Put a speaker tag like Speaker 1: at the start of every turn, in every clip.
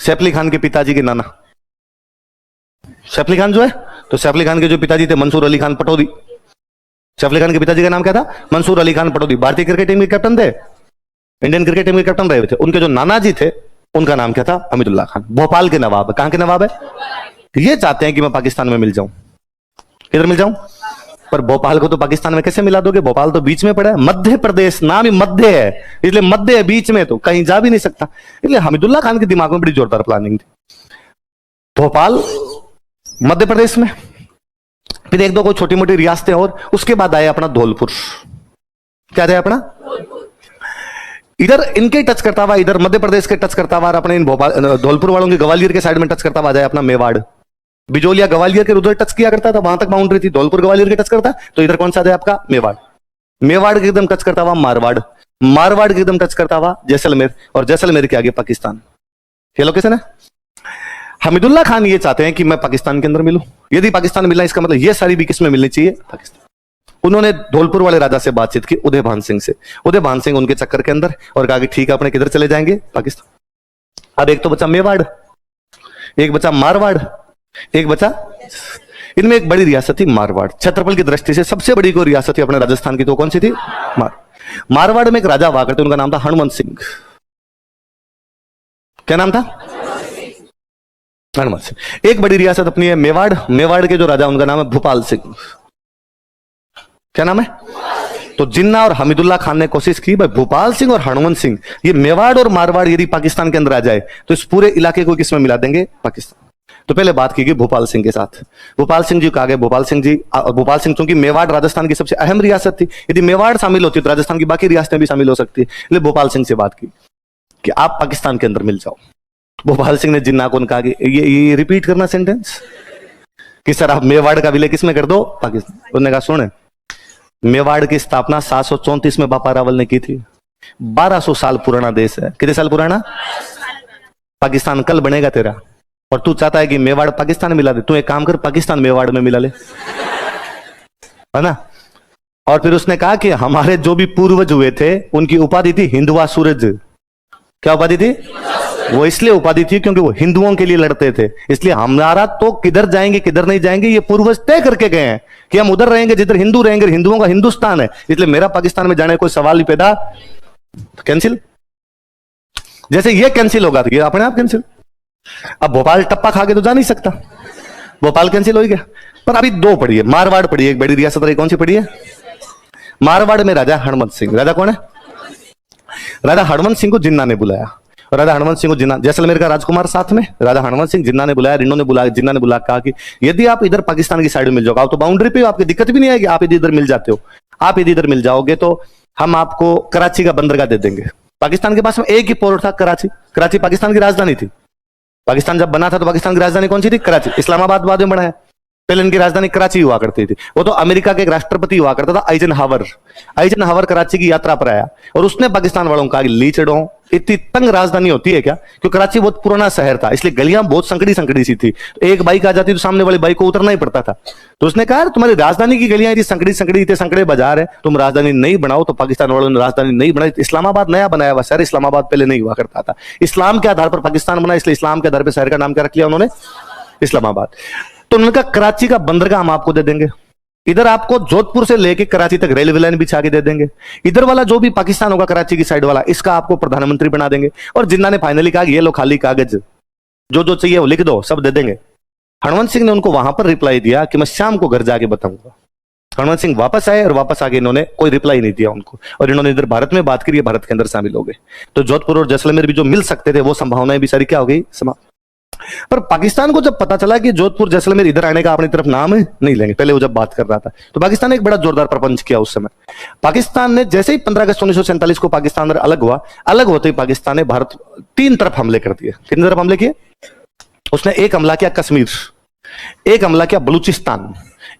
Speaker 1: सैफ अली खान के पिताजी के नाना सैफ अली खान जो है, तो सैफ अली खान के जो पिताजी थे मंसूर अली खान पटौदी। सैफ अली खान के पिताजी का नाम क्या था? मंसूर अली खान पटौदी। भारतीय क्रिकेट टीम के कैप्टन थे, इंडियन क्रिकेट टीम के कैप्टन रहे थे। उनके जो नाना जी थे उनका नाम क्या था? हमीदुल्लाह खान। भोपाल के नवाब। कहां के नवाब है? ये चाहते हैं कि मैं पाकिस्तान में मिल जाऊं। किधर मिल जाऊं? पर भोपाल को तो पाकिस्तान में कैसे मिला दोगे? भोपाल तो बीच में पड़ा है। मध्य प्रदेश नाम ही मध्य है, इसलिए मध्य है, बीच में, तो कहीं जा भी नहीं सकता। इसलिए हमीदुल्लाह खान के दिमाग में बड़ी जोरदार प्लानिंग थी। भोपाल मध्य प्रदेश में, फिर एक दो कोई छोटी मोटी रियासतें और, उसके बाद आया अपना धौलपुर। क्या था अपना? इधर इनके टच करता हुआ, इधर मध्य प्रदेश के टच करता हुआ, अपने इन भोपाल धौलपुर वालों के ग्वालियर के साइड में टच करता हुआ जाए अपना मेवाड़। बिजोलिया ग्वालियर के उधर टच किया करता था, वहां तक बाउंड्री थी। धौलपुर ग्वालियर के टच करता, तो इधर कौन सा है आपका? मेवाड़। मेवाड़ के एकदम टच करता हुआ मारवाड़। मारवाड़ के एकदम टच करता हुआ जैसलमेर, और जैसलमेर के आगे पाकिस्तान। ये लोकेशन है। हमीदुल्लाह खान ये चाहते हैं कि मैं पाकिस्तान के अंदर मिलूं। यदि पाकिस्तान मिलना, इसका मतलब ये सारी भी किसमें मिलनी चाहिए? पाकिस्तान। उन्होंने धौलपुर वाले राजा से बातचीत की, उदय भान सिंह से। उदय भान सिंह उनके चक्कर के अंदर, और कहा कि ठीक है, अपने किधर चले जाएंगे? पाकिस्तान। अब एक तो बचा मेवाड़, एक बचा मारवाड़, एक बचा, इनमें एक बड़ी रियासत थी मारवाड़। क्षेत्रफल की दृष्टि से सबसे बड़ी कोई रियासत थी अपने राजस्थान की, तो कौन सी थी? मारवाड़ में एक राजा हुआ करते, उनका नाम था हनुमंत सिंह। क्या नाम था? हनुमंत सिंह। एक बड़ी रियासत अपनी है मेवाड़। मेवाड़ के जो राजा, उनका नाम है भूपाल सिंह। क्या नाम है? तो जिन्ना और हमीदुल्लाह खान ने कोशिश की, भाई भूपाल सिंह और हनुमंत सिंह, ये मेवाड़ और मारवाड़ यदि पाकिस्तान के अंदर आ जाए तो इस पूरे इलाके को किसमें मिला देंगे? पाकिस्तान। तो पहले बात की गई भोपाल सिंह के साथ। भोपाल सिंह जी कहा गया, भोपाल सिंह जी, भोपाल सिंह चूंकि मेवाड़ राजस्थान की सबसे अहम रियासत थी, यदि मेवाड़ शामिल होती तो राजस्थान की बाकी रियासतें भी शामिल हो सकती है। इसलिए भोपाल सिंह से बात की कि आप पाकिस्तान के अंदर मिल जाओ। भोपाल सिंह ने जिन्ना को कहा कि ये रिपीट करना सेंटेंस, कि सर आप मेवाड़ का विलय किसमें कर दो? पाकिस्तान। उन्होंने कहा सुने, मेवाड़ की स्थापना 734 में बापा रावल ने की थी। 1200 साल पुराना देश है। कितने साल पुराना? पाकिस्तान कल बनेगा तेरा, और तू चाहता है कि मेवाड़ पाकिस्तान में मिला दे। तू एक काम कर, पाकिस्तान मेवाड़ में मिला ले, है ना। और फिर उसने कहा कि हमारे जो भी पूर्वज हुए थे उनकी उपाधि थी हिंदुआ सूरज। क्या उपाधि थी? वो इसलिए उपाधि थी क्योंकि वो हिंदुओं के लिए लड़ते थे। इसलिए हमारा तो किधर जाएंगे किधर नहीं जाएंगे ये पूर्वज तय करके गए हैं कि हम उधर रहेंगे जिधर हिंदू रहेंगे, हिंदुओं का हिंदुस्तान है। इसलिए मेरा पाकिस्तान में जाने का कोई सवाल ही पैदा, कैंसिल। जैसे ये कैंसिल होगा तो ये अपने आप कैंसिल। अब भोपाल टप्पा खा के तो जा नहीं सकता, भोपाल कैंसिल हो गया। पर अभी दो पड़ी है, मारवाड़ पड़ी है, एक बड़ी रियासत रही, कौन सी पड़ी है? मारवाड़ में राजा हनुमंत सिंह। राजा कौन है? राजा हनुमंत सिंह को जिन्ना ने बुलाया, और राजा हनुमंत सिंह को जिन्ना, जैसलमेर का राजकुमार साथ में, राजा हनुमंत सिंह, जिन्ना ने बुलाया, रिन्नो ने बुलाया, जिन्ना ने बुला कहा कि यदि आप इधर पाकिस्तान की साइड में मिल जाओगे, आप तो बाउंड्री पे हो, आपकी दिक्कत भी नहीं आएगी। आप यदि इधर मिल जाते हो, आप यदि इधर मिल जाओगे तो हम आपको कराची का बंदरगाह दे देंगे। पाकिस्तान के पास में एक ही पोर्ट था, कराची। कराची पाकिस्तान की राजधानी थी। पाकिस्तान जब बना था तो पाकिस्तान की राजधानी कौन सी थी? कराची। इस्लामाबाद बाद में बनाया, पहले इनकी राजधानी कराची हुआ करती थी। वो तो अमेरिका के एक राष्ट्रपति हुआ करता था, आइजनहावर। आइजनहावर कराची की यात्रा पर आया और उसने पाकिस्तान वालों को कहा कि लीचड़ों, इतनी तंग राजधानी होती है क्या? क्योंकि कराची बहुत पुराना शहर था, इसलिए गलियां बहुत संकड़ी संकड़ी सी थी। एक बाइक आ जाती तो सामने वाली बाइक को उतरना ही पड़ता था। तो उसने कहा तुम्हारी राजधानी की गलियां इतनी संकड़ी संकड़ी, इतने संकड़े बाजार है, तुम राजधानी नहीं बनाओ। तो पाकिस्तान वालों ने राजधानी नहीं बनाई। इस्लामाबाद नया बनाया हुआ शहर, इस्लामाबाद पहले नहीं हुआ करता था। इस्लाम के आधार पर पाकिस्तान बना, इसलिए इस्लाम के आधार पर शहर का नाम क्या रख लिया उन्होंने? इस्लामाबाद। तो उन्होंने कहा कराची का बंदरगाह हम आपको दे देंगे, इधर आपको जोधपुर से लेके कराची तक रेलवे लाइन बिछा के दे देंगे। इधर वाला जो भी पाकिस्तान होगा कराची की साइड वाला, इसका आपको प्रधानमंत्री बना देंगे। और जिन्ना ने फाइनली कहा ये लो खाली कागज, जो जो चाहिए वो लिख दो, सब दे देंगे। हनुमंत सिंह ने उनको वहां पर रिप्लाई दिया कि मैं शाम को घर जाके बताऊंगा। हनुमंत सिंह वापस आए और वापस आके इन्होंने कोई रिप्लाई नहीं दिया उनको, और इन्होंने इधर भारत में बात करी, भारत के अंदर शामिल हो गए। तो जोधपुर और जैसलमेर भी जो मिल सकते थे वो संभावनाएं भी सारी क्या हो गई? समाप्त। पर पाकिस्तान को जब पता चला कि जोधपुर जैसलमेर इधर आने का अपनी तरफ नाम नहीं लेंगे, पहले वो जब बात कर रहा था, तो पाकिस्तान ने एक बड़ा जोरदार प्रपंच किया उस समय। पाकिस्तान ने जैसे ही 15 अगस्त 1947 को पाकिस्तान अलग हुआ, अलग होते ही पाकिस्तान ने भारत तीन तरफ हमले कर दिए। कितनी तरफ हमले किए? उसने एक हमला किया कश्मीर, एक हमला किया बलूचिस्तान,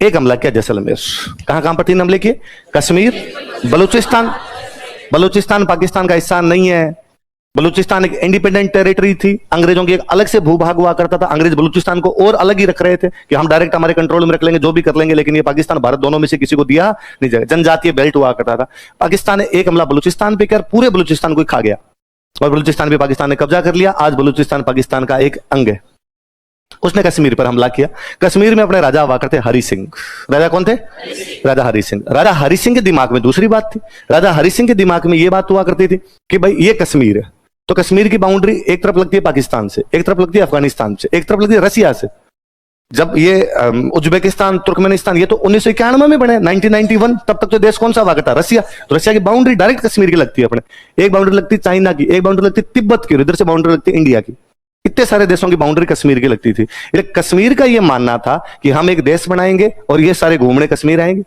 Speaker 1: एक हमला किया जैसलमेर। कहां कहां पर तीन हमले किए? कश्मीर, बलूचिस्तान। बलूचिस्तान पाकिस्तान का हिस्सा नहीं है। बलूचिस्तान एक इंडिपेंडेंट टेरिटरी थी, अंग्रेजों की एक अलग से भूभाग हुआ करता था। अंग्रेज बलूचिस्तान को और अलग ही रख रहे थे कि हम डायरेक्ट हमारे कंट्रोल में रख लेंगे, जो भी कर लेंगे, लेकिन ये पाकिस्तान भारत दोनों में से किसी को दिया नहीं जाएगा। जनजातीय बेल्ट हुआ करता था। पाकिस्तान ने एक हमला बलूचिस्तान पे कर पूरे बलूचिस्तान को खा गया। और बलूचिस्तान भी पाकिस्तान ने कब्जा कर लिया। आज बलूचिस्तान पाकिस्तान का एक अंग है। उसने कश्मीर पर हमला किया। कश्मीर में अपने राजा हुआ करते हरि सिंह। राजा कौन थे? राजा हरि सिंह। राजा हरि सिंह के दिमाग में दूसरी बात थी। राजा हरि सिंह के दिमाग में यह बात हुआ करती थी कि भाई ये कश्मीर है, तो कश्मीर की बाउंड्री एक तरफ लगती है पाकिस्तान से, एक तरफ लगती है अफगानिस्तान से, एक तरफ लगती है रसिया से। जब ये उज्बेकिस्तान, तुर्कमेनिस्तान, ये तो 1991 में बने, 1991, तब तक तो देश कौन सा हुआ करता? रसिया। तो रसिया की बाउंड्री डायरेक्ट कश्मीर की लगती है अपने। एक बाउंड्री लगती है चाइना की, एक बाउंड्री लगती है तिब्बत की, इधर से बाउंड्री लगती है इंडिया की। इतने सारे देशों की बाउंड्री कश्मीर की लगती थी। कश्मीर का ये मानना था कि हम एक देश बनाएंगे और ये सारे घूमने कश्मीर आएंगे।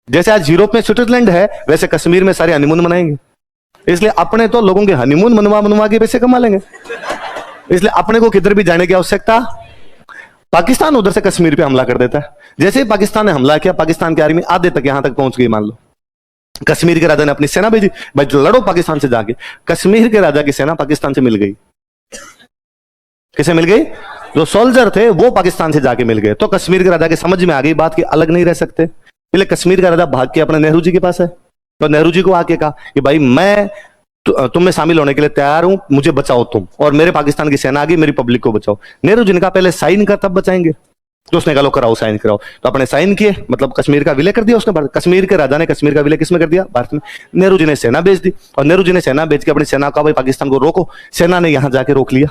Speaker 1: जैसे आज यूरोप में स्विट्जरलैंड है, वैसे कश्मीर में सारे हनीमून मनाएंगे। इसलिए अपने तो लोगों के हनीमून मनवा मनवा के पैसे कमा लेंगे। इसलिए अपने को किधर भी जाने की आवश्यकता। पाकिस्तान उधर से कश्मीर पे हमला कर देता है। जैसे ही पाकिस्तान ने हमला किया, पाकिस्तान की आर्मी आधे तक यहां तक पहुंच गई। मान लो कश्मीर के राजा ने अपनी सेना भेजी, भाई लड़ो पाकिस्तान से जाके। कश्मीर के राजा की सेना पाकिस्तान से मिल गई। किसे मिल गई? जो सोल्जर थे वो पाकिस्तान से जाके मिल गए। तो कश्मीर के राजा के समझ में आ गई बात कि अलग नहीं रह सकते। इसलिए कश्मीर का राजा भाग के अपने नेहरू जी के पास है। तो नेहरू जी को आके कहा कि भाई मैं तुम में शामिल होने के लिए तैयार हूं, मुझे बचाओ तुम, और मेरे पाकिस्तान की सेना आ गई, मेरी पब्लिक को बचाओ। नेहरू जी ने कहा पहले साइन कर तब बचाएंगे। तो उसने कहा लो कराओ, साइन कराओ। तो अपने साइन किए, मतलब कश्मीर का विलय कर दिया उसने। कश्मीर के राजा ने कश्मीर का विलय किसमें कर दिया? भारत में। नेहरू जी ने सेना भेज दी, और नेहरू जी ने सेना भेज के अपनी सेना का भाई पाकिस्तान को रोको। सेना ने यहां जाके रोक लिया।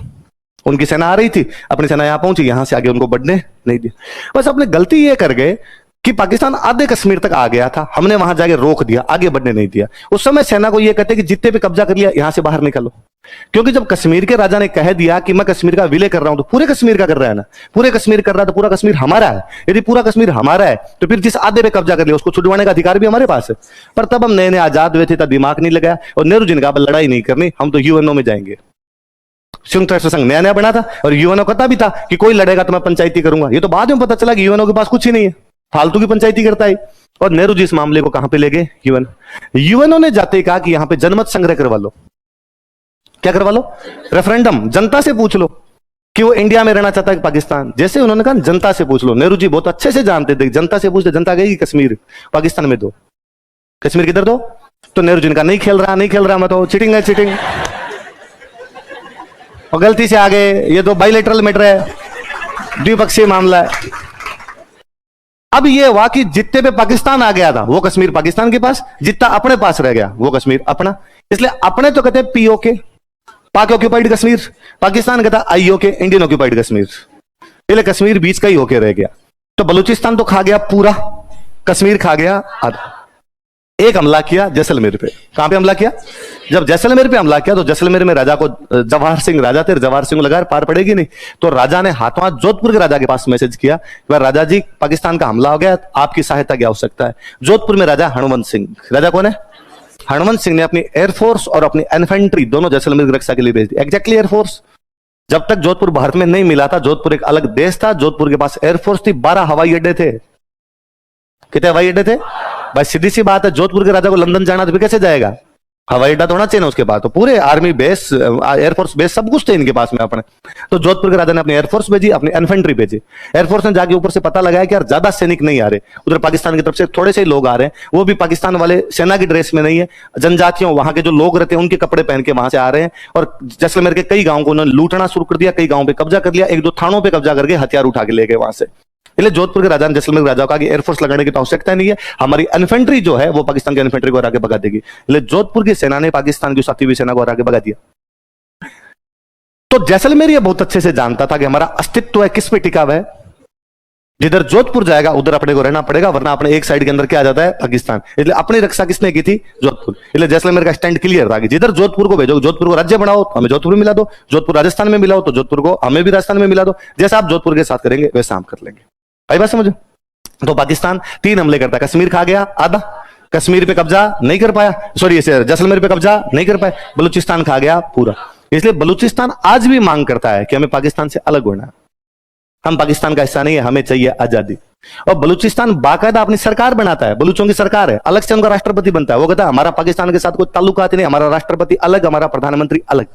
Speaker 1: उनकी सेना आ रही थी, अपनी सेना यहां पहुंची, यहां से आगे उनको बढ़ने नहीं दिया। बस अपने गलती ये कर गए कि पाकिस्तान आधे कश्मीर तक आ गया था, हमने वहां जाके रोक दिया, आगे बढ़ने नहीं दिया। उस समय सेना को यह कहते कि जितने पे कब्जा कर लिया यहां से बाहर निकलो। क्योंकि जब कश्मीर के राजा ने कह दिया कि मैं कश्मीर का विलय कर रहा हूं, तो पूरे कश्मीर का कर रहा है ना, पूरे कश्मीर कर रहा है, तो पूरा कश्मीर हमारा है। यदि पूरा कश्मीर हमारा है तो फिर जिस आधे पे कब्जा कर लिया उसको छुड़वाने का अधिकार भी हमारे पास है। पर तब हम नए नए आजाद हुए थे, तब दिमाग नहीं लगाया, और नेहरू जी ने कहा लड़ाई नहीं करनी, हम तो यूएनओ में जाएंगे। संयुक्त राष्ट्र संघ नया नया बना था, और यूएनओ कहता भी था कि कोई लड़ेगा तो मैं पंचायती करूंगा। ये तो बाद में पता चला कि यूएनओ के पास कुछ ही नहीं है, फालतू की पंचायती करता है। और नेहरू जी इस मामले को कहां पे ले गए? यूएनओ ने जाते कहा कि यहां पे जनमत संग्रह करवा लो। क्या करवा लो? रेफरेंडम, जनता से पूछ लो कि वो इंडिया में रहना चाहता है पाकिस्तान। जैसे उन्होंने कहा जनता से पूछ लो, नेहरू जी बहुत अच्छे से जानते थे, जनता से पूछते, जनता कहेगी कश्मीर पाकिस्तान में दो, कश्मीर किधर दो। तो नेहरू जी ने कहा नहीं खेल रहा, नहीं खेल रहा, मैं तो चीटिंग है, चीटिंग, और गलती से आ गए, ये तो बाइलेटरल मैटर है, द्विपक्षीय मामला है। अब ये हुआ कि जितने पे पाकिस्तान आ गया था वो कश्मीर पाकिस्तान के पास, जितना अपने पास रह गया वो कश्मीर अपना। इसलिए अपने तो कहते पीओके, पाक ऑक्यूपाइड कश्मीर, पाकिस्तान कहता आईओके, इंडियन ऑक्यूपाइड कश्मीर। इसलिए कश्मीर बीच का ही होके रह गया। तो बलूचिस्तान तो खा गया पूरा, कश्मीर खा गया आधा। एक हमला किया जैसलमेर पे। कहां पे हमला किया? जब जैसलमेर पे हमला किया तो जैसलमेर में राजा को, जवाहर सिंह राजा थे, जवाहर सिंह लगा पार पड़ेगी नहीं। तो राजा ने हाथों हाथ जोधपुर के राजा के पास मैसेज किया, राजा जी पाकिस्तान का हमला हो गया, आपकी सहायता की आवश्यकता है। जोधपुर में राजा हनुमंत सिंह, राजा कौन है? हनुमंत सिंह ने अपनी एयरफोर्स और अपनी इन्फेंट्री दोनों जैसलमेर की रक्षा के लिए भेज दी। Exactly air force. जब तक जोधपुर भारत में नहीं मिला था, जोधपुर एक अलग देश था, जोधपुर के पास एयरफोर्स थी, 12 हवाई अड्डे थे। कितने हवाई अड्डे थे भाई? सीधी सी बात है, जोधपुर के राजा को लंदन जाना तो कैसे जाएगा? हवाई अड्डा तो होना चाहिए ना उसके पास। तो पूरे आर्मी बेस, एयरफोर्स बेस, सब कुछ थे इनके पास में अपने। तो जोधपुर के राजा ने अपनी एयरफोर्स भेजी, अपनी इन्फेंट्री भेजी। एयरफोर्स ने जाके ऊपर से पता लगाया कि यार ज्यादा सैनिक नहीं आ रहे, उधर पाकिस्तान की तरफ से थोड़े से ही लोग आ रहे हैं, वो भी पाकिस्तान वाले सेना की ड्रेस में नहीं है, जनजातियों वहां के जो लोग रहते हैं उनके कपड़े पहन के वहां से आ रहे हैं। और जैसलमेर के कई गांवों को उन्होंने लूटना शुरू कर दिया, कई गांवों पे कब्जा कर लिया, एक दो थानों पे कब्जा करके हथियार उठा के ले गए वहां से। इसलिए जोधपुर के राजा ने जैसलमेर के राजा को कहा कि एयरफोर्स लगाने की तो आवश्यकता नहीं है, हमारी इन्फेंट्री जो है वो पाकिस्तान की इन्फेंट्री को हरा के भगा देगी। इसलिए जोधपुर की सेना ने पाकिस्तान की साथी हुई सेना को हरा के भगा दिया। तो जैसलमेर ये बहुत अच्छे से जानता था कि हमारा अस्तित्व है किस पे टिका हुआ है। जिधर जोधपुर जाएगा उधर अपने को रहना पड़ेगा, वरना अपने एक साइड के अंदर क्या आ जाता है? पाकिस्तान। इसलिए अपनी रक्षा किसने की थी? जोधपुर। इसलिए जैसलमेर का स्टैंड क्लियर था कि जिधर जोधपुर को भेजो, जोधपुर को राज्य बनाओ तो हमें जोधपुर में मिला दो, जोधपुर राजस्थान में मिलाओ तो जोधपुर को हमें भी राजस्थान में मिला दो, जैसा आप जोधपुर के साथ करेंगे वैसा हम कर लेंगे। भाई बात समझो। तो पाकिस्तान 3 हमले करता है, कश्मीर खा गया आधा, कश्मीर पे कब्जा नहीं कर पाया, सॉरी जैसलमेर पे कब्जा नहीं कर पाया, बलूचिस्तान खा गया पूरा। इसलिए बलूचिस्तान आज भी मांग करता है कि हमें पाकिस्तान से अलग होना है, हम पाकिस्तान का हिस्सा नहीं है, हमें चाहिए आजादी। और बलूचिस्तान बाकायदा अपनी सरकार बनाता है, बलूचों की सरकार है, अलग से उनका राष्ट्रपति बनता है। वो कहता है हमारा पाकिस्तान के साथ कोई ताल्लुकात नहीं, हमारा राष्ट्रपति अलग, हमारा प्रधानमंत्री अलग।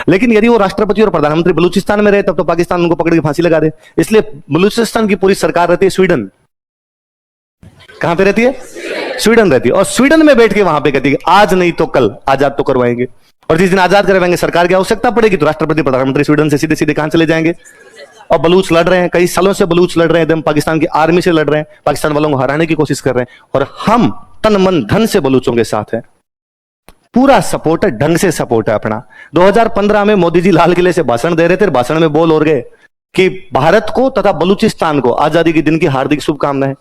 Speaker 1: लेकिन यदि वो राष्ट्रपति और प्रधानमंत्री बलूचिस्तान में रहे तब तो पाकिस्तान उनको पकड़ के फांसी लगा दे। इसलिए बलूचिस्तान की पूरी सरकार रहती है स्वीडन। कहां पे रहती है? स्वीडन रहती है, और स्वीडन में बैठ के वहां पे कहती है आज नहीं तो कल आजाद तो करवाएंगे। और जिस दिन आजाद करवाएंगे सरकार की आवश्यकता पड़ेगी तो राष्ट्रपति प्रधानमंत्री स्वीडन से सीधे सीधे कहां चले जाएंगे। और बलूच लड़ रहे हैं, कई सालों से बलूच लड़ रहे हैं, एकदम पाकिस्तान की आर्मी से लड़ रहे हैं, पाकिस्तान वालों को हराने की कोशिश कर रहे हैं, और हम तन मन धन से बलूचों के साथ हैं। पूरा सपोर्ट है, ढंग से सपोर्ट है अपना। 2015 में मोदी जी लाल किले से भाषण दे रहे थे, भाषण में बोल और गए कि भारत को तथा बलूचिस्तान को आजादी के दिन की हार्दिक शुभकामनाएं।